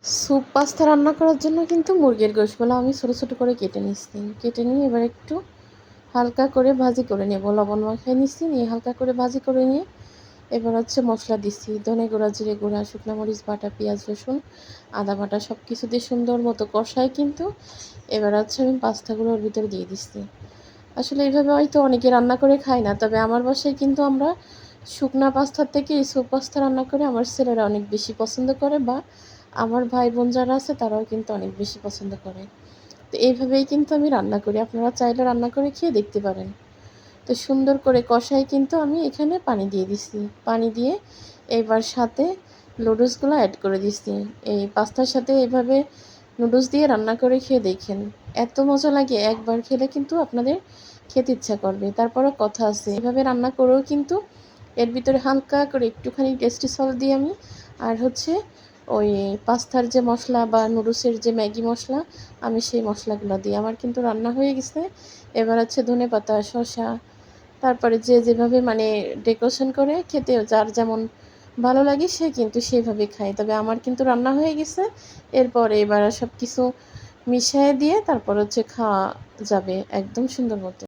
Soup pasta রান্না করার জন্য কিন্তু মুরগির গোশগুলো আমি ছোটো ছোটো করে কেটে নিচ্ছি। কেটে নিয়ে এবার একটু হালকা করে ভাজি করে নেব। লবণ মাখিয়ে নিচ্ছি, নিয়ে হালকা করে ভাজি করে নিয়ে এবার মশলা দিচ্ছি। ধনে গুঁড়া, জিরে গুঁড়া, শুকনো মরিচ বাটা, পেঁয়াজ রসুন, আদা বাটা সব কিছু দিয়ে সুন্দর মতো কষায় কিন্তু এবার আমি পাস্তাগুলোর ভিতরে দিয়ে দিচ্ছি। আসলে এইভাবে হয়তো অনেকে রান্না করে খায় না, তবে আমার বাসায় কিন্তু আমরা শুকনা পাস্তার থেকে এই স্যুপ পাস্তা রান্না করে আমার ছেলেরা অনেক বেশি পছন্দ করে, বা আমার ভাই বোন যারা আছে তারাও কিন্তু অনেক বেশি পছন্দ করে। তো এইভাবেই কিন্তু আমি রান্না করি, আপনারা চাইলে রান্না করে খেয়ে দেখতে পারেন। তো সুন্দর করে কষাই কিন্তু আমি এখানে পানি দিয়ে দিচ্ছি। পানি দিয়ে এবার সাথে নুডলসগুলো অ্যাড করে দিচ্ছি। এই পাস্তার সাথে এভাবে নুডলস দিয়ে রান্না করে খেয়ে দেখেন, এত মজা লাগে, একবার খেলে কিন্তু আপনাদের খেতে ইচ্ছা করবে। তারপরও কথা আছে, এভাবে রান্না করেও কিন্তু এর ভিতরে হালকা করে একটুখানি টেস্টি সল্ট দিয়ে আমি আর ওই পাস্তার যে মশলা বা নুডলসের যে ম্যাগি মশলা, আমি সেই মশলাগুলো দিই। আমার কিন্তু রান্না হয়ে গেছে। এবার ধনেপাতা, শসা, তারপরে যে যেভাবে মানে ডেকোরেশন করে খেতে যার যেমন ভালো লাগে সে কিন্তু সেভাবে খায়। তবে আমার কিন্তু রান্না হয়ে গেছে। এরপরে এবার সব কিছু মিশিয়ে দিয়ে তারপর খাওয়া যাবে একদম সুন্দর মতো।